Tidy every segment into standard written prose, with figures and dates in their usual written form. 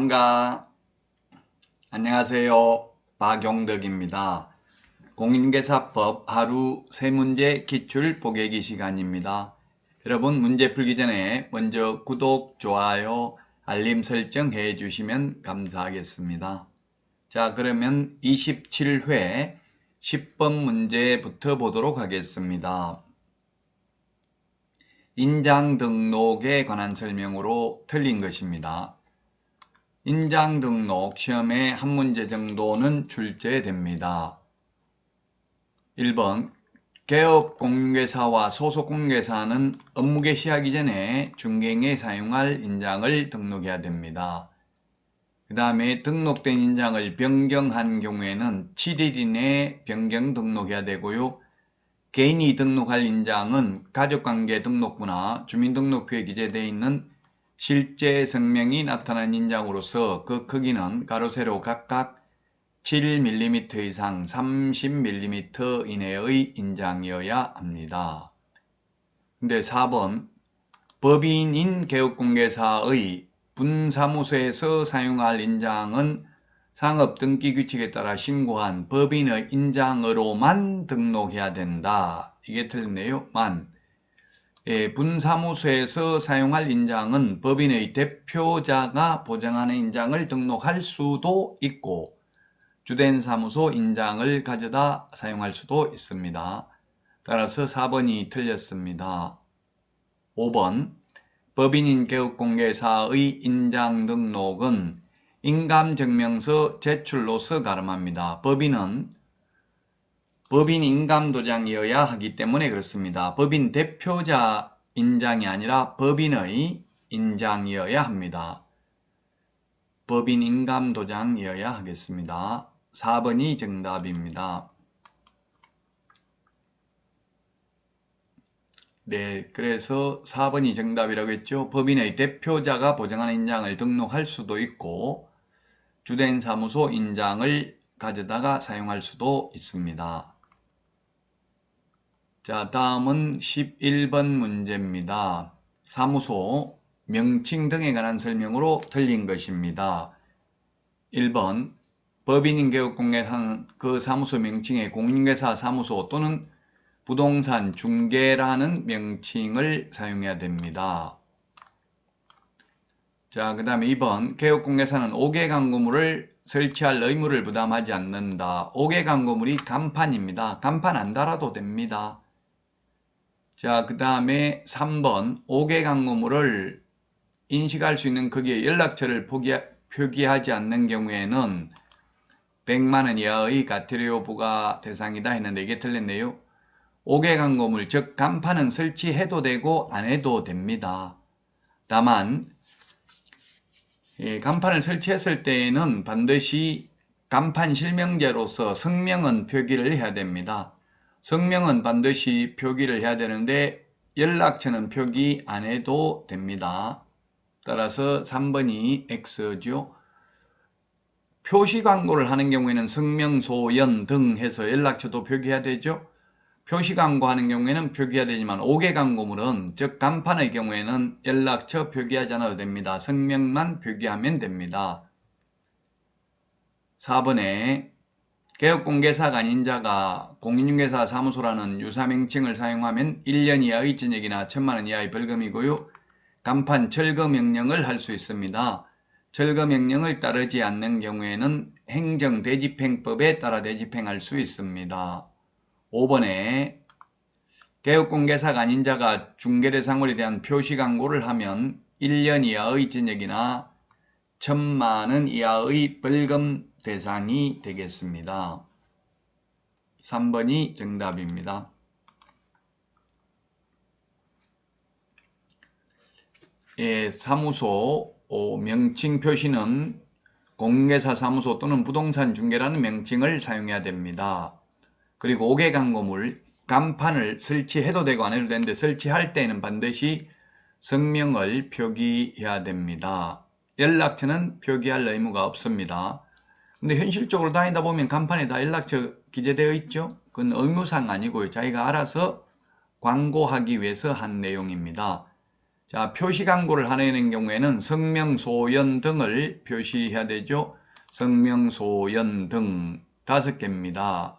반가. 안녕하세요. 박용덕입니다. 공인중개사법 하루 3문제 기출 보객기 시간입니다. 여러분 문제 풀기 전에 먼저 구독, 좋아요, 알림 설정 해 주시면 감사하겠습니다. 자, 그러면 27회 10번 문제부터 보도록 하겠습니다. 인장 등록에 관한 설명으로 틀린 것입니다. 인장 등록 시험에 한 문제 정도는 출제됩니다. 1번 개업공인중개사와 소속공인중개사는 업무 개시하기 전에 중개인에 사용할 인장을 등록해야 됩니다. 그 다음에 등록된 인장을 변경한 경우에는 7일 이내에 변경 등록해야 되고요. 개인이 등록할 인장은 가족관계 등록부나 주민등록부에 기재되어 있는 실제 성명이 나타난 인장으로서 그 크기는 가로 세로 각각 7mm 이상 30mm 이내의 인장이어야 합니다. 근데 4번 법인인 개업공개사의 분사무소에서 사용할 인장은 상업등기규칙에 따라 신고한 법인의 인장으로만 등록해야 된다. 이게 틀렸네요. 분사무소에서 사용할 인장은 법인의 대표자가 보장하는 인장을 등록할 수도 있고 주된 사무소 인장을 가져다 사용할 수도 있습니다. 따라서 4번이 틀렸습니다. 5번 법인인 개업공개사의 인장 등록은 인감증명서 제출로서 가름합니다. 법인은 법인 인감도장이어야 하기 때문에 그렇습니다. 법인 대표자 인장이 아니라 법인의 인장이어야 합니다. 법인 인감도장이어야 하겠습니다. 4번이 정답입니다. 네, 그래서 4번이 정답이라고 했죠. 법인의 대표자가 보장하는 인장을 등록할 수도 있고 주된 사무소 인장을 가져다가 사용할 수도 있습니다. 자, 다음은 11번 문제입니다. 사무소, 명칭 등에 관한 설명으로 틀린 것입니다. 1번 법인인 개업공개사는 그 사무소 명칭에 공인중개사 사무소 또는 부동산 중개라는 명칭을 사용해야 됩니다. 자, 그 다음에 2번 개업공개사는 5개 광고물을 설치할 의무를 부담하지 않는다. 5개 광고물이 간판입니다. 간판 안 달아도 됩니다. 자, 그 다음에 3번 5개 광고물을 인식할 수 있는 크기의 연락처를 표기하지 않는 경우에는 100만원 이하의 과태료 부과 대상이다 했는데 이게 틀렸네요. 5개 광고물, 즉 간판은 설치해도 되고 안 해도 됩니다. 다만 간판을 설치했을 때에는 반드시 간판 실명제로서 성명은 표기를 해야 됩니다. 성명은 반드시 표기를 해야 되는데 연락처는 표기 안 해도 됩니다. 따라서 3번이 X죠. 표시 광고를 하는 경우에는 성명, 소연 등 해서 연락처도 표기해야 되죠. 표시 광고 하는 경우에는 표기해야 되지만 5개 광고물은 즉 간판의 경우에는 연락처 표기하지 않아도 됩니다. 성명만 표기하면 됩니다. 4번에 개업공개사가 아닌 자가 공인중개사 사무소라는 유사명칭을 사용하면 1년 이하의 징역이나 1,000만원 이하의 벌금이고요. 간판 철거 명령을 할 수 있습니다. 철거 명령을 따르지 않는 경우에는 행정대집행법에 따라 대집행할 수 있습니다. 5번에 개업공개사가 아닌 자가 중개대상물에 대한 표시 광고를 하면 1년 이하의 징역이나 1,000만원 이하의 벌금 대상이 되겠습니다. 3번이 정답입니다. 사무소 명칭 표시는 공인중개사 사무소 또는 부동산 중개라는 명칭을 사용해야 됩니다. 그리고 5개 광고물, 간판을 설치해도 되고 안 해도 되는데 설치할 때는 반드시 성명을 표기해야 됩니다. 연락처는 표기할 의무가 없습니다. 근데 현실적으로 다니다 보면 간판에 다 연락처 기재되어 있죠. 그건 의무사항 아니고요. 자기가 알아서 광고하기 위해서 한 내용입니다. 자, 표시 광고를 하는 경우에는 성명, 소연 등을 표시해야 되죠. 성명, 소연 등 5개입니다.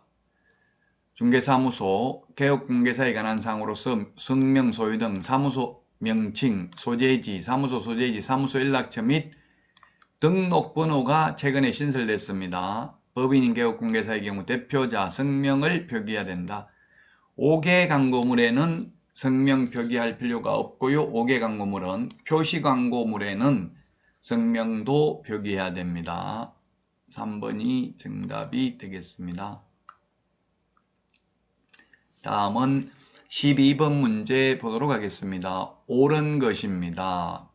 중개사무소, 개업공개사에 관한 사항으로서 성명, 소유 등 사무소 명칭, 소재지, 사무소 소재지, 사무소 연락처 및 등록번호가 최근에 신설됐습니다. 법인인 개업공개사의 경우 대표자, 성명을 표기해야 된다. 5개 광고물에는 성명 표기할 필요가 없고요. 5개 광고물은 표시 광고물에는 성명도 표기해야 됩니다. 3번이 정답이 되겠습니다. 다음은 12번 문제 보도록 하겠습니다. 옳은 것입니다.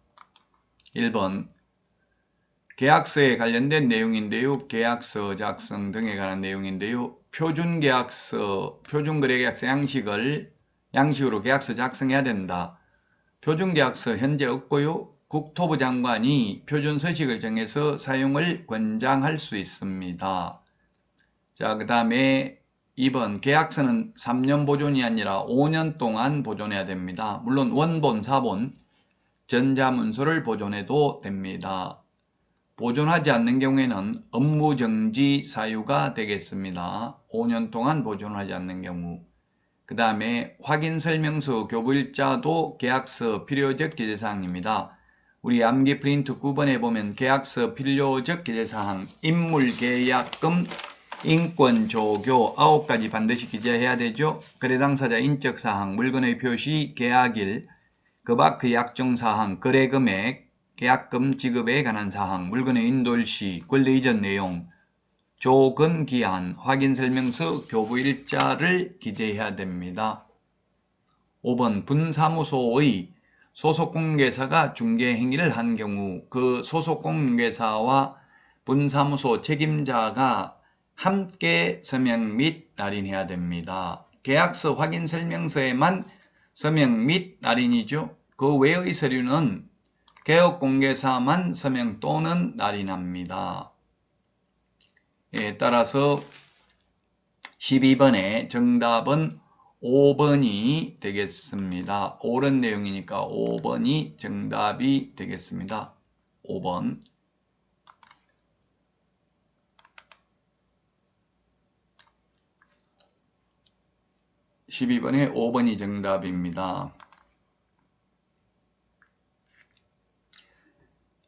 1번 계약서에 관련된 내용인데요. 계약서 작성 등에 관한 내용인데요. 표준계약서, 표준거래계약서 양식으로 계약서 작성해야 된다. 표준계약서 현재 없고요. 국토부 장관이 표준서식을 정해서 사용을 권장할 수 있습니다. 자, 그 다음에 2번 계약서는 3년 보존이 아니라 5년 동안 보존해야 됩니다. 물론 원본, 사본, 전자문서를 보존해도 됩니다. 보존하지 않는 경우에는 업무정지 사유가 되겠습니다. 5년 동안 보존하지 않는 경우. 그 다음에 확인설명서 교부일자도 계약서 필요적 기재사항입니다. 우리 암기 프린트 9번에 보면 계약서 필요적 기재사항, 인물계약금, 인권조교 9가지 반드시 기재해야 되죠. 거래당사자 인적사항, 물건의 표시, 계약일, 그 밖 그 약정사항, 거래금액, 계약금 지급에 관한 사항, 물건의 인도일시, 권리 이전 내용, 조건기한, 확인설명서, 교부일자를 기재해야 됩니다. 5번 분사무소의 소속공개사가 중개행위를 한 경우 그 소속공개사와 분사무소 책임자가 함께 서명 및 날인해야 됩니다. 계약서 확인설명서에만 서명 및 날인이죠. 그 외의 서류는 개업공개사만 서명 또는 날인합니다. 따라서 12번의 정답은 5번이 되겠습니다. 옳은 내용이니까 5번이 정답이 되겠습니다. 5번. 12번에 5번이 정답입니다.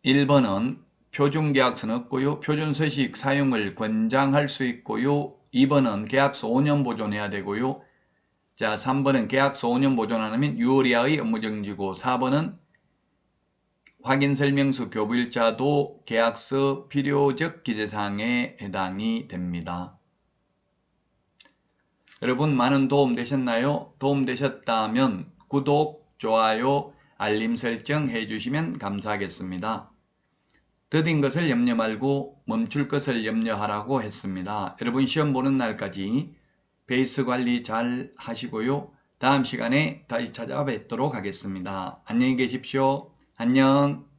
1번은 표준계약서는 없고요. 표준서식 사용을 권장할 수 있고요. 2번은 계약서 5년 보존해야 되고요. 자, 3번은 계약서 5년 보존 안 하면 6월 이하의 업무정지고 4번은 확인설명서 교부일자도 계약서 필요적 기재사항에 해당이 됩니다. 여러분 많은 도움 되셨나요? 도움 되셨다면 구독, 좋아요, 알림 설정 해주시면 감사하겠습니다. 더딘 것을 염려 말고 멈출 것을 염려하라고 했습니다. 여러분 시험 보는 날까지 베이스 관리 잘 하시고요. 다음 시간에 다시 찾아뵙도록 하겠습니다. 안녕히 계십시오. 안녕.